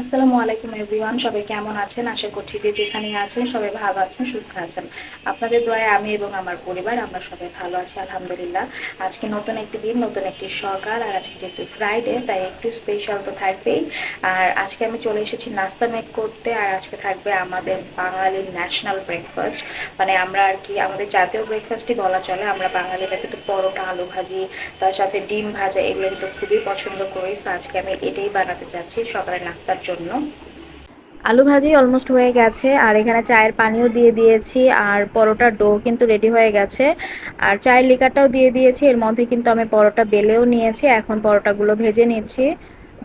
আসসালামু আলাইকুম এভরিওয়ান, সবাই কেমন আছেন? আশা করছি যে যেখানে আছেন সবাই ভালো আছেন, সুস্থ আছেন। আপনাদের দোয়ায় আমি এবং আমার পরিবার আমরা সবাই ভালো আছি আলহামদুলিল্লাহ। আজকে নতুন একটি দিন, নতুন একটি সকাল, আর আজকে যেহেতু ফ্রাইডে তাই একটু স্পেশাল তো থাকবেই। আর আজকে আমি চলে এসেছি নাস্তা মেক করতে, আর আজকে থাকবে আমাদের বাঙালির ন্যাশনাল ব্রেকফাস্ট। মানে আমরা আর কি আমাদের জাতীয় ব্রেকফাস্টই বলা চলে। আমরা বাঙালিরা কিন্তু পরোটা, আলু ভাজি, তার সাথে ডিম ভাজা এগুলো কিন্তু খুবই পছন্দ করি। তো আজকে আমি এটাই বানাতে চাচ্ছি সকালের নাস্তার জন্য। আলু ভাজি অলমোস্ট হয়ে গেছে, আর এখানে চায়ের পানিও দিয়ে দিয়েছি, আর পরোটার ডো কিন্তু রেডি হয়ে গেছে, আর চায়ের লিকারটাও দিয়ে দিয়েছি। এর মধ্যে কিন্তু আমি পরোটা বেলেও নিয়েছি, এখন পরোটাগুলো ভেজে নিচ্ছি।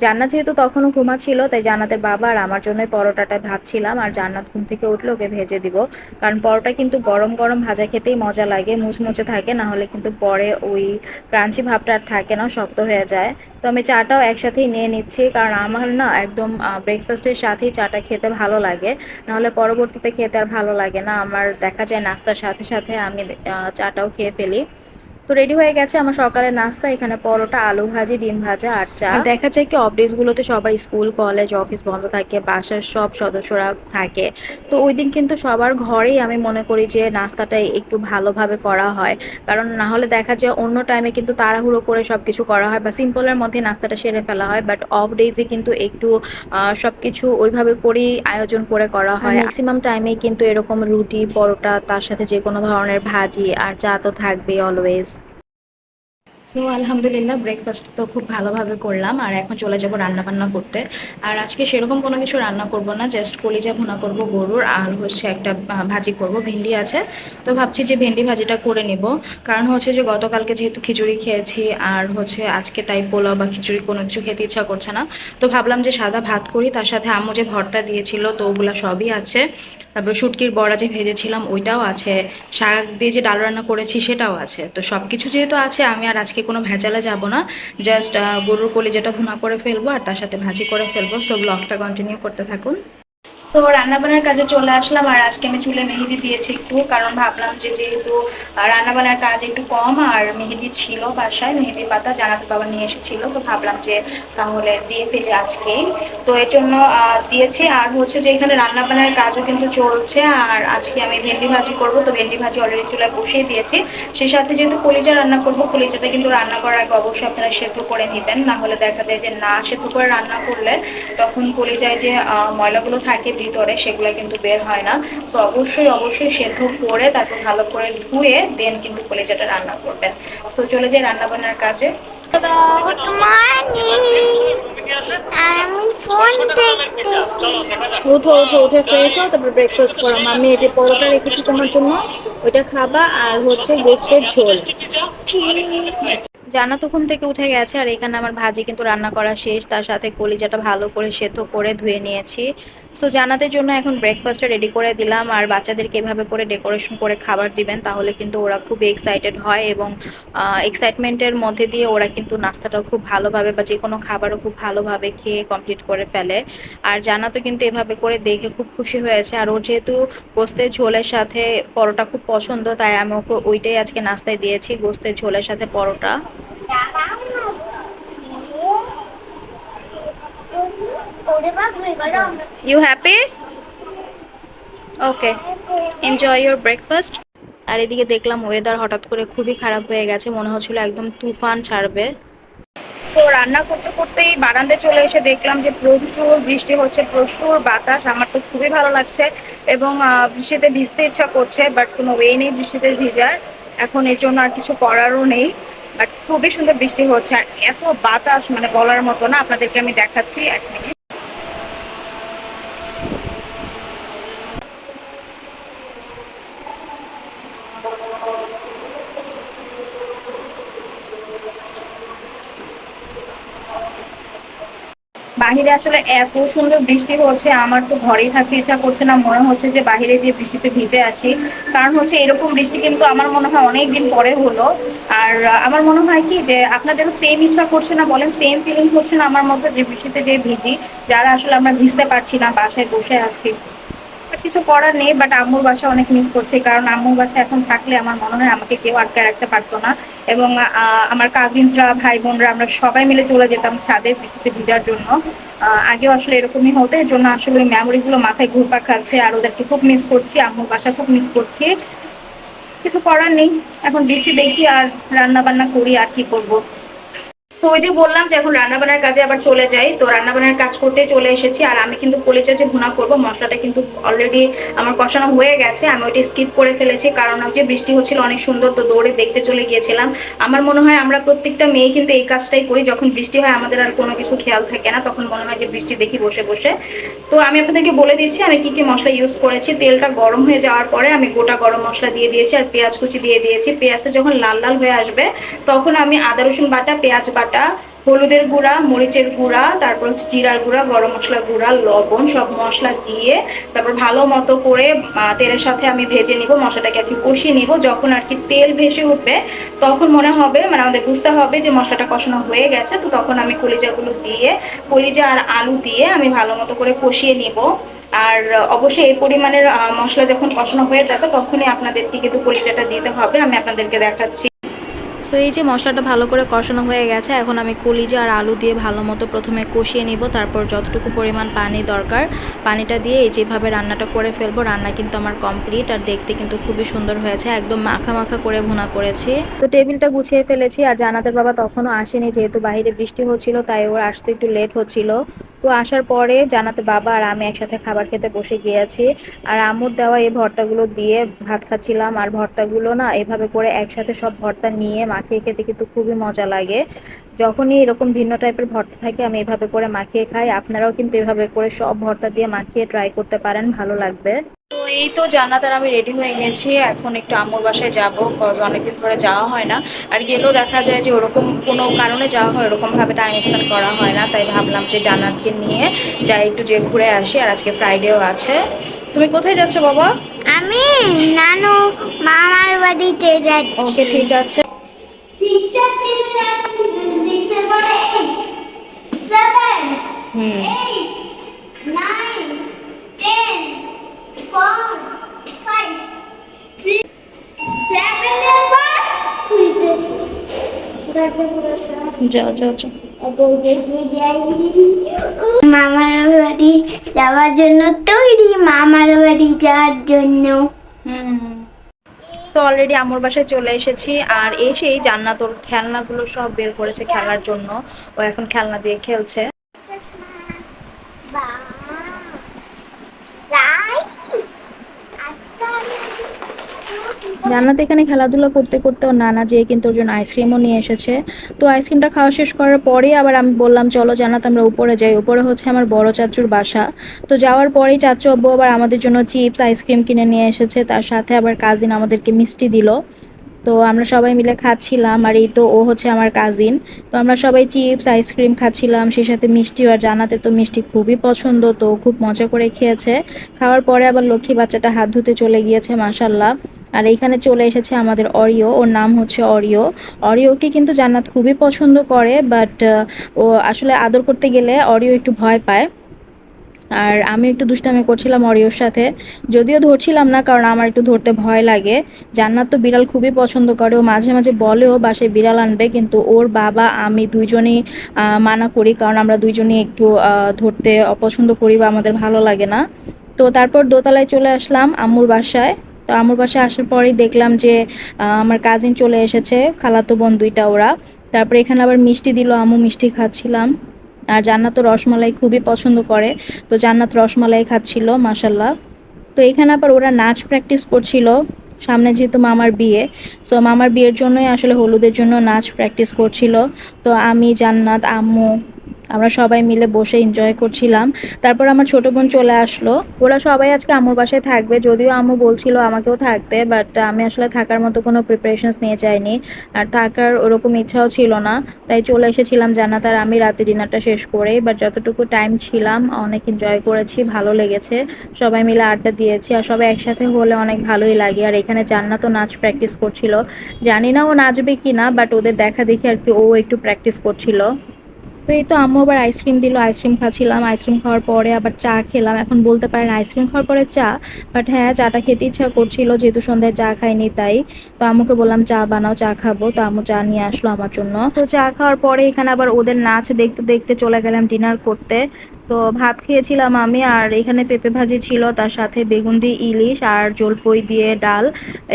জান্নাত যেহেতু তখনও ঘুমাচ্ছিল, তাই জান্নাতের বাবা আর আমার জন্য পরোটাটা ভাজছিলাম, আর জান্নাত ঘুম থেকে উঠলে ওকে ভেজে দিব। কারণ পরোটা কিন্তু গরম গরম ভাজা খেতেই মজা লাগে, মুচমুচে থাকে, না হলে কিন্তু পরে ওই ক্রাঞ্চি ভাবটা আর থাকে না, শক্ত হয়ে যায়। তো আমি চাটাও একসাথেই নিয়ে নিচ্ছি, কারণ আমার না একদম ব্রেকফাস্টের সাথেই চাটা খেতে ভালো লাগে, নাহলে পরবর্তীতে খেতে আর ভালো লাগে না আমার। দেখা যায় নাস্তার সাথে সাথে আমি চাটাও খেয়ে ফেলি। তো রেডি হয়ে গেছে আমার সকালের নাস্তা, এখানে পরোটা, আলু ভাজি, ডিম ভাজা আর চা। আর দেখা যায় কি অফ ডেজ গুলোতে সবার স্কুল, কলেজ, অফিস বন্ধ থাকে, বাসার সব সদস্যরা থাকে। তো ওই দিন কিন্তু সবার ঘরেই আমি মনে করি যে নাস্তাটা একটু ভালোভাবে করা হয়, কারণ না হলে দেখা যায় অন্য টাইমে কিন্তু তাড়াহুড়ো করে সবকিছু করা হয় বা সিম্পলের মধ্যে নাস্তাটা সেরে ফেলা হয়, বাট অফ ডেজে কিন্তু একটু সবকিছু ওইভাবে করেই আয়োজন করে করা হয়। ম্যাক্সিমাম টাইমেই কিন্তু এরকম রুটি, পরোটা, তার সাথে যে কোনো ধরনের ভাজি আর চা তো থাকবেই অলওয়েজ। সো আলহামদুলিল্লাহ ব্রেকফাস্ট তো খুব ভালোভাবে করলাম, আর এখন চলে যাব রান্না বান্না করতে। আর আজকে সেরকম কোনো কিছু রান্না করব না, জাস্ট কলিজা ভুনা করব গরুর, আর হচ্ছে একটা ভাজি করব, ভেন্ডি আছে। তো ভাবছি যে ভেন্ডি ভাজিটা করে নিব, কারণ হচ্ছে যে গতকালকে যেহেতু খিচুড়ি খেয়েছি, আর হচ্ছে আজকে তাই পোলাও বা খিচুড়ি কোনো কিছু খেতে ইচ্ছা করছে না। তো ভাবলাম যে সাদা ভাত করি, তার সাথে আম্মু যে ভর্তা দিয়েছিল তো ওগুলা সবই আছে। তারপরে শুটকির বড়া যে ভেজেছিলাম ওইটাও আছে, শাক দিয়ে যে ডাল রান্না করেছি সেটাও আছে। তো সব কিছু যেহেতু আছে, আমি আর আজকে কোনো ভেজালে যাব না, জাস্ট গরুর কলিজাটা ভুনা করে ফেলবো আর তার সাথে ভাজি করে ফেলবো। সো ব্লগটা কন্টিনিউ করতে থাকুন। তো রান্নাবান্নার কাজে চলে আসলাম, আর আজকে আমি চুলে মেহেদি দিয়েছি একটু, কারণ ভাবলাম যে যেহেতু রান্নাবান্নার কাজ একটু কম, আর মেহেদি ছিল বাসায়, মেহেদি পাতা জানাতে বাবা নিয়ে এসেছিল, তো ভাবলাম যে তাহলে দিয়ে ফেলি আজকেই। তো এর জন্য দিয়েছি। আর হচ্ছে যে এখানে রান্নাবান্নার কাজও কিন্তু চলছে, আর আজকে আমি ভেন্ডি ভাজি করব, তো ভেন্ডি ভাজি অলরেডি চুলায় বসিয়ে দিয়েছি। সেই সাথে যেহেতু কলিজা রান্না করবো, কলিজাটা কিন্তু রান্না করার আগে অবশ্যই আপনারা সেদ্ধ করে নেবেন, না হলে দেখা যায় যে না সেদ্ধ করে রান্না করলে তখন কলিজায় যে ময়লাগুলো থাকে ভিতরে সেগুলো কিন্তু বের হয় না। তো অবশ্যই অবশ্যই সেদ্ধ করে তারপর ভালো করে ধুয়ে দেন কিন্তু কলিজাটা রান্না করবেন। তো চলে যাই রান্না বান্নার কাজে। Good morning. আমি ফোন দেখতেছি। উঠো উঠো, উঠে ফ্রেশ হও, তারপর ব্রেকফাস্ট করো। আমি এই যে পরোটা রেখেছি তোমার জন্য, ওইটা খাবা, আর হচ্ছে গোস্তের ঝোল। ঠিক। জান্নাত তো ঘুম থেকে উঠে গেছে, আর এখানে আমার ভাজি কিন্তু রান্না করা শেষ, তার সাথে কলিজাটা ভালো করে সেদ্ধ করে ধুয়ে নিয়েছি। সো জান্নাতের জন্য এখন ব্রেকফাস্টটা রেডি করে দিলাম, আর বাচ্চাদেরকে এভাবে করে ডেকোরেশন করে খাবার দিবেন, তাহলে কিন্তু ওরা খুব এক্সাইটেড হয়, এবং এক্সাইটমেন্টের মধ্যে দিয়ে ওরা কিন্তু নাস্তাটাও খুব ভালোভাবে বা যে কোনো খাবারও খুব ভালোভাবে খেয়ে কমপ্লিট করে ফেলে। আর জান্নাতও কিন্তু এভাবে করে দেখে খুব খুশি হয়েছে, আর ওর যেহেতু গোস্তের ঝোলের সাথে পরোটা খুব পছন্দ, তাই আমি ওকে ওইটাই আজকে নাস্তায় দিয়েছি, গোস্তের ঝোলের সাথে paratha. You happy? Okay, enjoy your breakfast. আর এদিকে দেখলাম ওয়েদার হঠাৎ করে খুবই খারাপ হয়ে গেছে, মনে হচ্ছিল একদম তুফান ছাড়বে। তো রান্না করতে করতেই বারান্দায় চলে এসে দেখলাম যে প্রচুর বৃষ্টি হচ্ছে, প্রচুর বাতাস। আমার তো খুবই ভালো লাগছে, এবং বৃষ্টিতে ভিজতে ইচ্ছা করছে, বাট কোনো ওয়ে নেই বৃষ্টিতে ভিজার। এখন এর জন্য আর কিছু করারও নেই, বাট খুবই সুন্দর বৃষ্টি হচ্ছে, আর এত বাতাস মানে বলার মতো না। আপনাদেরকে আমি দেখাচ্ছি এক মিনিট। বাহিরে আসলে এত সুন্দর বৃষ্টি হচ্ছে, আমার তো ঘরেই থাকতে ইচ্ছা করছে না, মনে হচ্ছে যে বাহিরে যে বৃষ্টিতে ভিজে আসি। কারণ হচ্ছে এরকম বৃষ্টি কিন্তু আমার মনে হয় অনেকদিন পরে হলো। আর আমার মনে হয় কি যে আপনাদেরও সেম ইচ্ছা করছে না বলেন, সেম ফিলিংস হচ্ছে না আমার মধ্যে, যে বৃষ্টিতে যে ভিজি, যারা আসলে আমরা ভিজতে পারছি না, বাসায় বসে আছি। কিছু করার নেই, বাট আম্মুর বাসা অনেক মিস করছি, কারণ আম্মুর বাসা এখন থাকলে আমার মনে হয় আমাকে কেউ আটকে রাখতে পারতো না। এবং আমার কাজিনসরা, ভাই বোনরা, আমরা সবাই মিলে চলে যেতাম ছাদে বৃষ্টিতে ভিজার জন্য। আগেও আসলে এরকমই হতো, এর জন্য আসলে ওই মেমোরিগুলো মাথায় ঘুরপাক খাচ্ছে, আর ওদেরকে খুব মিস করছি, আম্মুর বাসা খুব মিস করছি। কিছু করার নেই, এখন বৃষ্টি দেখি আর রান্না বান্না করি, আর কি করবো। তো ওই যে বললাম যে এখন রান্নাবান্নার কাজে আবার চলে যাই, তো রান্নাবান্নার কাজ করতে চলে এসেছি। আর আমি কিন্তু কলিজা যে ভুনা করবো, মশলাটা কিন্তু অলরেডি আমার কষানো হয়ে গেছে। আমি ওইটা স্কিপ করে ফেলেছি, কারণ ওই যে বৃষ্টি হচ্ছিল অনেক সুন্দর, তো দৌড়ে দেখতে চলে গিয়েছিলাম। আমার মনে হয় আমরা প্রত্যেকটা মেয়ে কিন্তু এই কাজটাই করি, যখন বৃষ্টি হয় আমাদের আর কোনো কিছু খেয়াল থাকে না, তখন মনে হয় যে বৃষ্টি দেখি বসে বসে। তো আমি আপনাদেরকে বলে দিচ্ছি আমি কি কি মশলা ইউজ করেছি। তেলটা গরম হয়ে যাওয়ার পরে আমি গোটা গরম মশলা দিয়ে দিয়েছি, আর পেঁয়াজ কুচি দিয়ে দিয়েছি। পেঁয়াজটা যখন লাল লাল হয়ে আসবে, তখন আমি আদা রসুন বাটা, পেঁয়াজ বাটা, হলুদের গুঁড়া, মরিচের গুঁড়া, তারপর হচ্ছে জিরার গুঁড়া, গরম মশলা গুঁড়া, লবণ, সব মশলা দিয়ে তারপর ভালো মতো করে তেলের সাথে আমি ভেজে নিব, মশলাটাকে আর কি কষিয়ে নিব। যখন আর কি তেল ভেসে উঠবে, তখন মনে হবে, মানে আমাদের বুঝতে হবে যে মশলাটা কষানো হয়ে গেছে। তো তখন আমি কলিজাগুলো দিয়ে, কলিজা আর আলু দিয়ে আমি ভালো মতো করে কষিয়ে নিব। আর অবশ্যই এই পরিমাণের মশলা যখন কষানো হয়ে যাবে, তখনই আপনাদেরকে কিন্তু কলিজাটা দিতে হবে। আমি আপনাদেরকে দেখাচ্ছি। সো এই যে মশলাটা ভালো করে কষানো হয়ে গেছে, এখন আমি কলিজা আর আলু দিয়ে ভালো মতো প্রথমে কষিয়ে নিব, তারপর যতটুকু পরিমাণ পানি দরকার পানিটা দিয়ে এই যেভাবে রান্নাটা করে ফেলবো। রান্না কিন্তু আমার কমপ্লিট, আর দেখতে কিন্তু খুবই সুন্দর হয়েছে, একদম মাখা মাখা করে ভুনা করেছি। তো টেবিলটা গুছিয়ে ফেলেছি, আর জানাতের বাবা তখনও আসেনি, যেহেতু বাইরে বৃষ্টি হচ্ছিল, তাই ওর আসতে একটু লেট হচ্ছিল। তো আসার পরে জানাতে বাবা আর আমি একসাথে খাবার খেতে বসে গিয়েছি। আর আম্মুর দেওয়া এই ভর্তাগুলো দিয়ে ভাত খাচ্ছিলাম। আর ভর্তাগুলো না এভাবে করে একসাথে সব ভর্তা নিয়ে মাখিয়ে খেতে কিন্তু খুবই মজা লাগে। যখনই এরকম ভিন্ন টাইপের ভর্তা থাকে আমি এভাবে করে মাখিয়ে খাই। আপনারাও কিন্তু এভাবে করে সব ভর্তা দিয়ে মাখিয়ে ট্রাই করতে পারেন, ভালো লাগবে। তো এই তো জান্নাত আর আমি রেডি হয়ে গেছি, এখন একটু আম্মুর বাসায় যাবো, কজ অনেকদিন ধরে যাওয়া হয় না। আর গেলেও দেখা যায় যে ওরকম কোনো কারণে যাওয়া হয়, ওরকম ভাবে টাইম স্পেন্ড করা হয় না, তাই ভাবলাম যে জান্নাতকে নিয়ে যাই, একটু যে ঘুরে আসি। আর আজকে ফ্রাইডেও আছে। তুমি কোথায় যাচ্ছ বাবা? আমি নানু মামার বাড়িতে যাচ্ছি। ওকে, ঠিক আছে। হুম। যাও যাও যাও। মামার বাড়ি যাওয়ার জন্য তৈরি, মামার বাড়ি যাওয়ার জন্য। হুম। সো অলরেডি আম্মুর বাসায় চলে এসেছি, আর এসেই জান্নাত ওর খেলনাগুলো সব বের করেছে খেলার জন্য। ও এখন খেলনা দিয়ে খেলছে। জান্নাত এখানে খেলাধুলা করতে করতে ওর নানা যেয়ে কিন্তু ওর জন্য আইসক্রিমও নিয়ে এসেছে। তো আইসক্রিমটা খাওয়া শেষ করার পরেই আবার আমি বললাম চলো জান্নাত আমরা উপরে যাই, উপরে হচ্ছে আমার বড় চাচুর বাসা। তো যাওয়ার পরেই চাচু আব্বু আবার আমাদের জন্য চিপস আইসক্রিম কিনে নিয়ে এসেছে, তার সাথে আবার কাজিন আমাদেরকে মিষ্টি দিল। তো আমরা সবাই মিলে খাচ্ছিলাম, আর এই তো ও হচ্ছে আমার কাজিন। তো আমরা সবাই চিপস আইসক্রিম খাচ্ছিলাম, সেই সাথে মিষ্টি। আর জানাতে তো মিষ্টি খুবই পছন্দ, তো খুব মজা করে খেয়েছে। খাওয়ার পরে আবার লক্ষ্মী বাচ্চাটা হাত ধুতে চলে গিয়েছে, মাশাল্লাহ। আর এইখানে চলে এসেছে আমাদের অরিও, ওর নাম হচ্ছে অরিও। অরিওকে কিন্তু জান্নাত খুবই পছন্দ করে, বাট ও আসলে আদর করতে গেলে অরিও একটু ভয় পায়। আর আমি একটু দুষ্টামি করছিলাম অরিওর সাথে, যদিও ধরছিলাম না, কারণ আমার একটু ধরতে ভয় লাগে। জান্নাত তো বিড়াল খুবই পছন্দ করে, ও মাঝে মাঝে বলেও বাসায় বিড়াল আনবে, কিন্তু ওর বাবা আমি দুইজনেই মানা করি, কারণ আমরা দুইজনেই একটু ধরতে অপছন্দ করি বা আমাদের ভালো লাগে না। তো তারপর দোতলায় চলে আসলাম আম্মুর বাসায়। তো আম্মুর বাসায় আসার পরেই দেখলাম যে আমার কাজিন চলে এসেছে, খালাতো বোন দুইটা ওরা। তারপরে এখানে আবার মিষ্টি দিল, আম্মু মিষ্টি খাচ্ছিলাম। আর জান্নাত তো রসমালাই খুবই পছন্দ করে, তো জান্নাত রসমালাই খাচ্ছিল, মাশাল্লাহ। তো এখানে আবার ওরা নাচ প্র্যাকটিস করছিল, সামনে যেহেতু মামার বিয়ে, সো মামার বিয়ের জন্যই আসলে হলুদের জন্য নাচ প্র্যাকটিস করছিল। তো আমি, জান্নাত, আম্মু আমরা সবাই মিলে বসে এনজয় করছিলাম। তারপর আমার ছোট বোন চলে আসলো। ওরা সবাই আজকে আম্মুর বাসায় থাকবে, যদিও আম্মু বলছিল আমাকেও থাকতে, বাট আমি আসলে থাকার মতো কোনো প্রিপারেশনস নিয়ে যাইনি, আর থাকার ওরকম ইচ্ছাও ছিল না। তাই চলে এসেছিলাম জান্নাত আর আমি রাতে ডিনারটা শেষ করেই। বাট যতটুকু টাইম ছিলাম অনেক এনজয় করেছি, ভালো লেগেছে। সবাই মিলে আড্ডা দিয়েছি, আর সবাই একসাথে হলে অনেক ভালোই লাগে। আর এখানে জান্নাতও নাচ প্র্যাকটিস করছিল, জানি না ও নাচবে কি না, বাট ওদের দেখা দেখি আর কি ও একটু প্র্যাকটিস করছিল। তো এই তো আম্মু আবার আইসক্রিম দিল, আইসক্রিম খাচ্ছিলাম। আইসক্রিম খাওয়ার পরে আবার চা খেলাম। এখন বলতে পারেন আইসক্রিম খাওয়ার পরে চা, বাট হ্যাঁ চাটা খেতে ইচ্ছা করছিল যেহেতু সন্ধ্যায় চা খাইনি তাই। তো আম্মুকে বললাম চা বানাও, চা খাবো। তো আম্মু চা নিয়ে আসলো আমার জন্য। তো চা খাওয়ার পরে এখানে আবার ওদের নাচ দেখতে দেখতে চলে গেলাম ডিনার করতে। তো ভাত খেয়েছিলাম আমি, আর এখানে পেঁপে ভাজি ছিল, তার সাথে বেগুন দিয়ে ইলিশ আর জলপই দিয়ে ডাল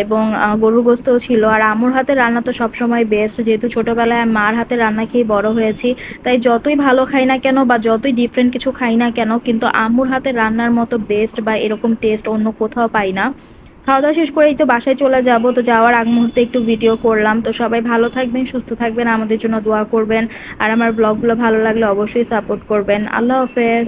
এবং গরুর গোস্তও ছিল। আর আম্মুর হাতের রান্না তো সবসময় বেস্ট, যেহেতু ছোটবেলায় মার হাতের রান্না খেয়ে বড় হয়েছি। তাই যতই ভালো খাই না কেন বা যতই ডিফারেন্ট কিছু খাই না কেন, কিন্তু আম্মুর হাতের রান্নার মতো বেস্ট বা এরকম টেস্ট অন্য কোথাও পাই না। খাওয়া দাওয়া শেষ করেই তো বাসায় চলে যাব। তো যাওয়ার আগ মুহূর্তে একটু ভিডিও করলাম। তো সবাই ভালো থাকবেন, সুস্থ থাকবেন, আমাদের জন্য দোয়া করবেন। আর আমার ব্লগগুলো ভালো লাগলে অবশ্যই সাপোর্ট করবেন। আল্লাহ হাফেজ।